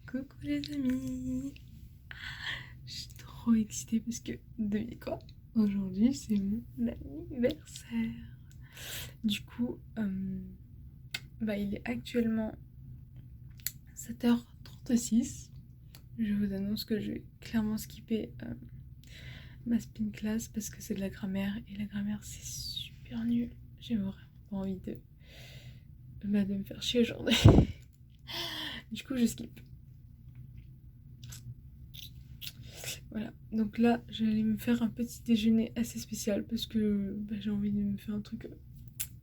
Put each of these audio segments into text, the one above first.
Coucou les amis. Je suis trop excitée parce que, devinez quoi? Aujourd'hui c'est mon anniversaire. Du coup, il est actuellement 7h36. Je vous annonce que je vais clairement skipper ma spin class parce que c'est de la grammaire et la grammaire c'est super nul. J'ai vraiment pas envie de me faire chier aujourd'hui. Du coup je skip. Voilà, donc là j'allais me faire un petit déjeuner assez spécial parce que j'ai envie de me faire un truc,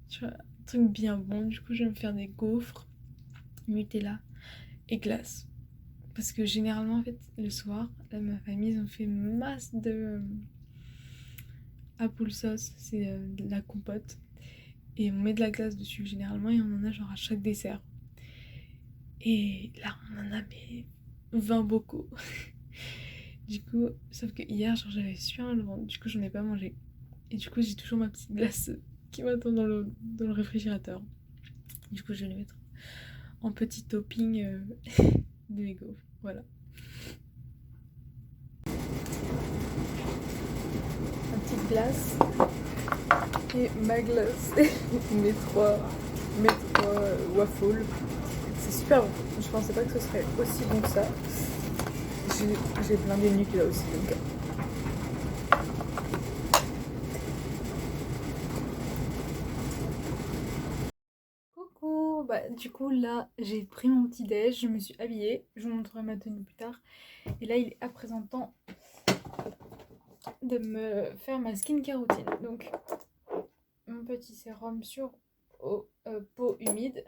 tu vois, un truc bien bon. Du coup je vais me faire des gaufres, Nutella et glace. Parce que généralement en fait le soir, là, ma famille ils ont fait masse de apple sauce, c'est de la compote. Et on met de la glace dessus généralement et on en a genre à chaque dessert. Et là on en a mais 20 bocaux. Du coup, sauf que hier, genre j'avais super mal au ventre, du coup j'en ai pas mangé. Et du coup j'ai toujours ma petite glace qui m'attend dans le réfrigérateur. Du coup je vais les mettre en petit topping de mes gaufres. Voilà. Ma petite glace et ma glace et mes trois waffles. C'est super bon. Je pensais pas que ce serait aussi bon que ça. J'ai plein de Nutella aussi donc. Coucou, du coup là j'ai pris mon petit déj, je me suis habillée, je vous montrerai ma tenue plus tard. Et là il est à présent temps de me faire ma skincare routine. Donc mon petit sérum sur peau humide.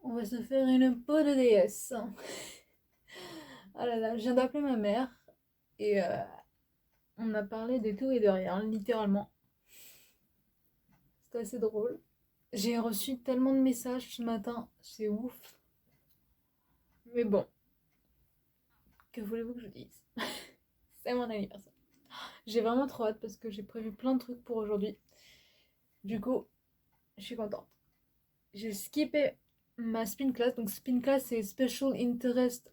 On va se faire une peau de déesse. Ah là là, je viens d'appeler ma mère et on a parlé de tout et de rien, littéralement. C'était assez drôle. J'ai reçu tellement de messages ce matin, c'est ouf. Mais bon, que voulez-vous que je dise? C'est mon anniversaire. J'ai vraiment trop hâte parce que j'ai prévu plein de trucs pour aujourd'hui. Du coup, je suis contente. J'ai skippé ma spin class. Donc spin class c'est Special Interest,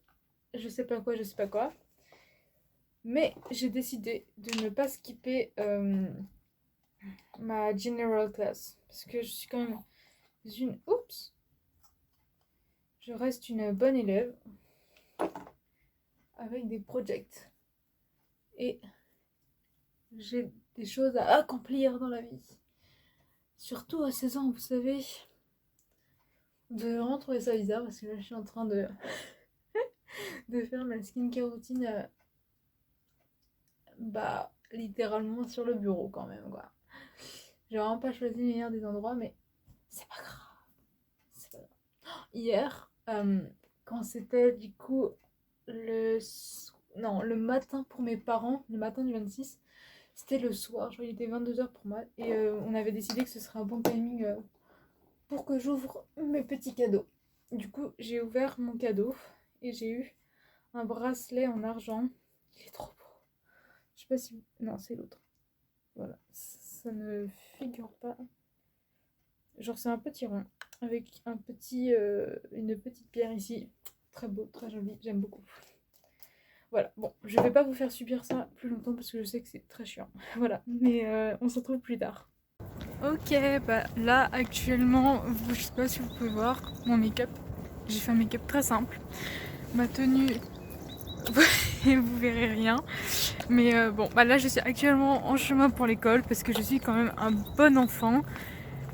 je sais pas quoi. Mais j'ai décidé de ne pas skipper ma General class. Parce que je suis quand même une... Oups! Je reste une bonne élève. Avec des projects. Et j'ai des choses à accomplir dans la vie. Surtout à 16 ans, vous savez. Vous devez vraiment trouver ça bizarre parce que là je suis en train de faire ma skincare routine littéralement sur le bureau quand même quoi. J'ai vraiment pas choisi le meilleur des endroits mais c'est pas grave. C'est pas grave. Hier, quand c'était du coup le matin pour mes parents, le matin du 26, c'était le soir, genre il était 22h pour moi et on avait décidé que ce serait un bon timing pour que j'ouvre mes petits cadeaux. Du coup, j'ai ouvert mon cadeau et j'ai eu un bracelet en argent. Il est trop beau. Je sais pas si... Non, c'est l'autre. Voilà, ça ne figure pas. Genre c'est un petit rond avec un petit, une petite pierre ici. Très beau, très joli, j'aime beaucoup. Voilà, bon, je vais pas vous faire subir ça plus longtemps parce que je sais que c'est très chiant. Voilà, mais on se retrouve plus tard. Ok, là actuellement, je sais pas si vous pouvez voir mon make-up. J'ai fait un make-up très simple. Ma tenue, vous verrez rien. Mais là je suis actuellement en chemin pour l'école parce que je suis quand même un bon enfant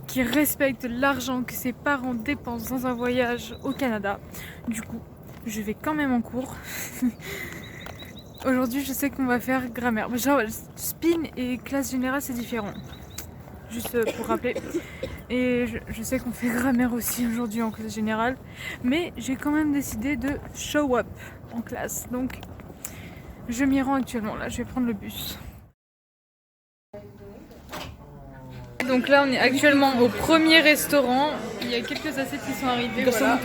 qui respecte l'argent que ses parents dépensent dans un voyage au Canada. Du coup, je vais quand même en cours. Aujourd'hui, je sais qu'on va faire grammaire. Genre, spin et classe générale, c'est différent. Juste pour rappeler. Et je sais qu'on fait grammaire aussi aujourd'hui en classe générale. Mais j'ai quand même décidé de show up en classe. Donc, je m'y rends actuellement. Là, je vais prendre le bus. Donc là, on est actuellement au premier restaurant. Il y a quelques assiettes qui sont arrivées. Voilà.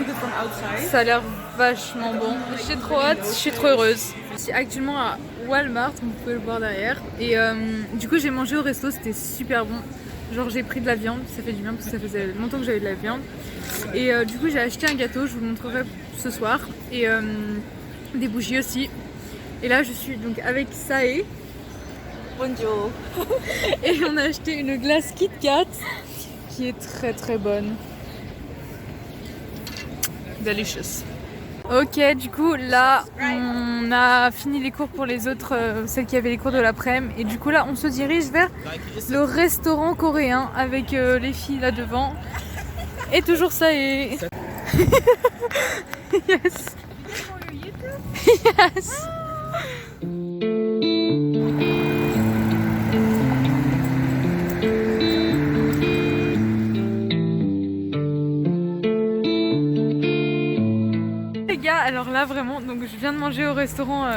Ça a l'air vachement bon. J'ai trop hâte, je suis trop heureuse. Je suis actuellement à Walmart, vous pouvez le voir derrière. Et du coup, j'ai mangé au resto, c'était super bon. Genre, j'ai pris de la viande, ça fait du bien parce que ça faisait longtemps que j'avais de la viande. Et du coup j'ai acheté un gâteau, je vous le montrerai ce soir. Et des bougies aussi. Et là je suis donc avec Sae. Bonjour. Et on a acheté une glace Kit Kat qui est très très bonne. Delicious. Ok, du coup là on a fini les cours pour les autres, celles qui avaient les cours de l'après-midi. Et du coup là on se dirige vers le restaurant coréen avec les filles là devant. Et toujours ça et... Yes. Yes. Les gars, alors là vraiment, donc je viens de manger au restaurant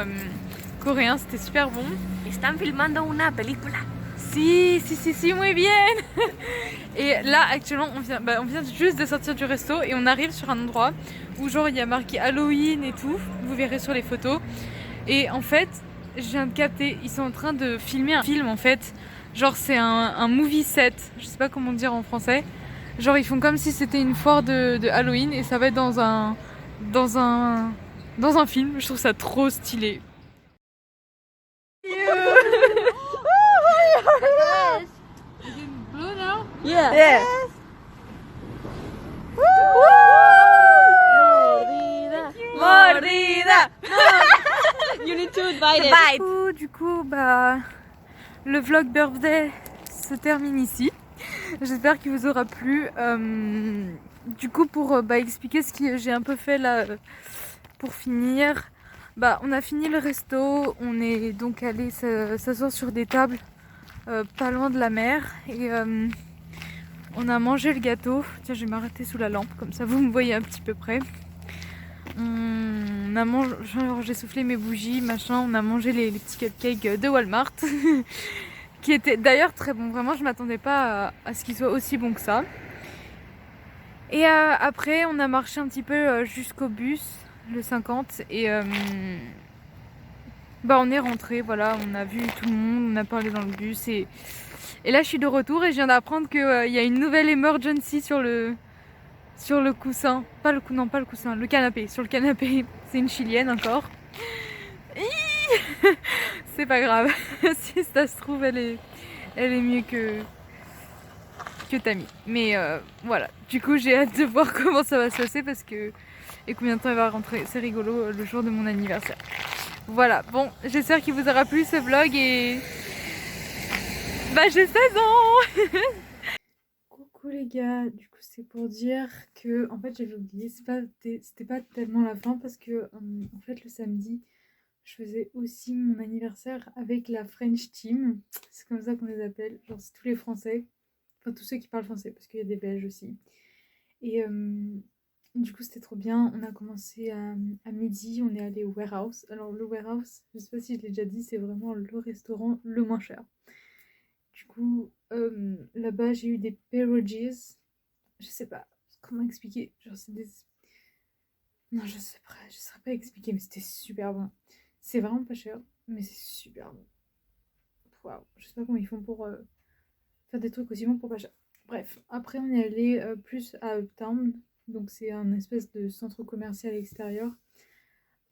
coréen, c'était super bon. Están filmando una película. Si, muy bien. Et là actuellement on vient juste de sortir du resto et on arrive sur un endroit où genre il y a marqué Halloween et tout, vous verrez sur les photos. Et en fait, je viens de capter, ils sont en train de filmer un film en fait. Genre c'est un movie set, je sais pas comment dire en français. Genre ils font comme si c'était une foire de Halloween et ça va être dans un film. Je trouve ça trop stylé. Yeah. Yeah. Mordida. You need to invite it. Du coup, bah, le vlog birthday se termine ici. J'espère qu'il vous aura plu. Du coup, pour expliquer ce que j'ai un peu fait là pour finir, bah, on a fini le resto. On est donc allé s'asseoir sur des tables pas loin de la mer et on a mangé le gâteau. Tiens, je vais m'arrêter sous la lampe, comme ça vous me voyez un petit peu près. On a mangé, j'ai soufflé mes bougies, machin. On a mangé les petits cupcakes de Walmart, qui étaient d'ailleurs très bons. Vraiment, je m'attendais pas à ce qu'ils soient aussi bons que ça. Et après, on a marché un petit peu jusqu'au bus, le 50, et on est rentré. Voilà, on a vu tout le monde, on a parlé dans le bus et là, je suis de retour et je viens d'apprendre qu'il y a une nouvelle emergency sur le coussin. Pas le coussin, le canapé. Sur le canapé, c'est une chilienne encore. C'est pas grave. Si ça se trouve, elle est mieux que Tammy. Mais voilà. Du coup, j'ai hâte de voir comment ça va se passer parce que... Et combien de temps elle va rentrer. C'est rigolo, le jour de mon anniversaire. Voilà. Bon, j'espère qu'il vous aura plu ce vlog et... Bah, j'ai 16 ans. Coucou les gars, du coup c'est pour dire que en fait j'avais oublié, c'était pas tellement la fin parce que en fait le samedi je faisais aussi mon anniversaire avec la French Team, c'est comme ça qu'on les appelle, genre c'est tous les Français, enfin tous ceux qui parlent français parce qu'il y a des Belges aussi. Et du coup c'était trop bien, on a commencé à midi, on est allé au Warehouse. Alors le Warehouse, je sais pas si je l'ai déjà dit, c'est vraiment le restaurant le moins cher. Du coup, là-bas, j'ai eu des pierogies. Je sais pas comment expliquer. Genre, c'est des... Non, je sais pas, je saurais pas expliquer, mais c'était super bon. C'est vraiment pas cher, mais c'est super bon. Waouh, je sais pas comment ils font pour faire des trucs aussi bons pour pas cher. Bref, après, on est allé plus à Uptown. Donc, c'est un espèce de centre commercial extérieur.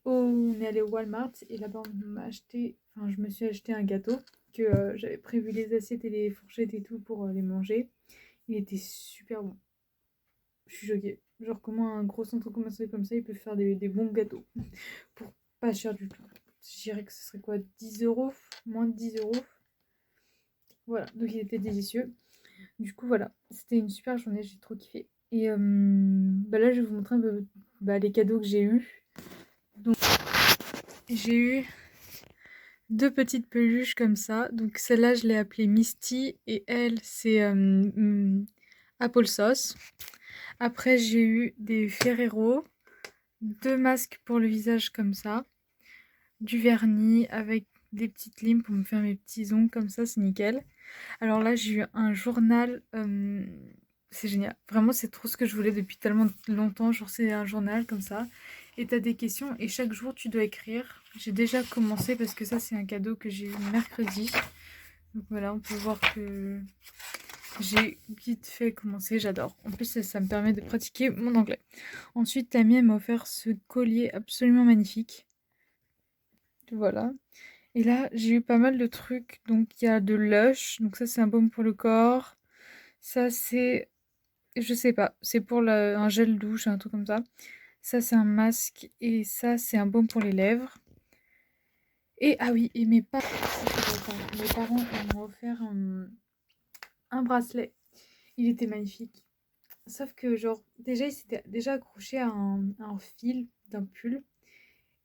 On est allé au Walmart et là-bas, je me suis acheté un gâteau que j'avais prévu les assiettes et les fourchettes et tout pour les manger. Il était super bon. Je suis choquée. Genre comment un gros centre commercial comme ça, il peut faire des bons gâteaux pour pas cher du tout. Je dirais que ce serait quoi, 10 €, moins de 10 €. Voilà, donc il était délicieux. Du coup voilà, c'était une super journée, j'ai trop kiffé. Et là je vais vous montrer un peu les cadeaux que j'ai eus. Donc j'ai eu 2 petites peluches comme ça. Donc celle-là je l'ai appelée Misty et elle c'est Applesauce. Après j'ai eu des Ferrero, 2 masques pour le visage comme ça, du vernis avec des petites limes pour me faire mes petits ongles comme ça, c'est nickel. Alors là j'ai eu un journal, c'est génial, vraiment c'est trop ce que je voulais depuis tellement longtemps, genre c'est un journal comme ça. Et t'as des questions et chaque jour tu dois écrire. J'ai déjà commencé parce que ça c'est un cadeau que j'ai eu mercredi. Donc voilà, on peut voir que j'ai vite fait commencer, j'adore. En plus, ça me permet de pratiquer mon anglais. Ensuite, Tammy, elle m'a offert ce collier absolument magnifique. Voilà. Et là, j'ai eu pas mal de trucs. Donc, il y a de Lush. Donc, ça, c'est un baume pour le corps. Ça, c'est... Je sais pas. C'est pour un gel douche, un truc comme ça. Ça, c'est un masque. Et ça, c'est un baume pour les lèvres. Et, ah oui, et mes parents ils m'ont offert un bracelet. Il était magnifique. Sauf que, genre, déjà, il s'était déjà accroché à un fil d'un pull.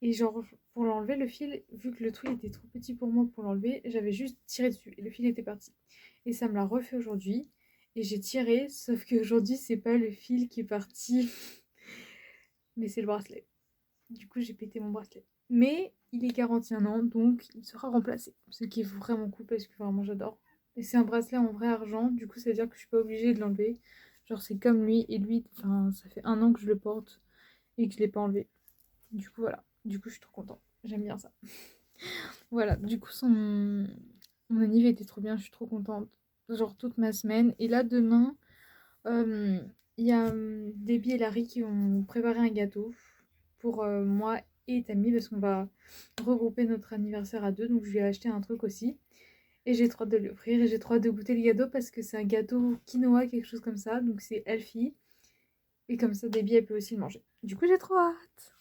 Et genre, pour l'enlever, le fil, vu que le truc était trop petit pour moi pour l'enlever, j'avais juste tiré dessus et le fil était parti. Et ça me l'a refait aujourd'hui. Et j'ai tiré, sauf qu'aujourd'hui, c'est pas le fil qui est parti, mais c'est le bracelet. Du coup, j'ai pété mon bracelet. Mais il est garanti 1 an, donc il sera remplacé. Ce qui est vraiment cool parce que vraiment j'adore. Et c'est un bracelet en vrai argent, du coup, ça veut dire que je suis pas obligée de l'enlever. Genre, c'est comme lui, et lui, enfin, ça fait 1 an que je le porte et que je l'ai pas enlevé. Du coup, voilà. Du coup, je suis trop contente. J'aime bien ça. Voilà, du coup, mon anniv était trop bien, je suis trop contente. Genre toute ma semaine. Et là, demain, euh, il y a Debbie et Larry qui ont préparé un gâteau pour moi et Tammy parce qu'on va regrouper notre anniversaire à deux. Donc, je lui ai acheté un truc aussi. Et j'ai trop hâte de l'offrir et j'ai trop hâte de goûter le gâteau parce que c'est un gâteau quinoa, quelque chose comme ça. Donc, c'est healthy. Et comme ça, Debbie, elle peut aussi le manger. Du coup, j'ai trop hâte.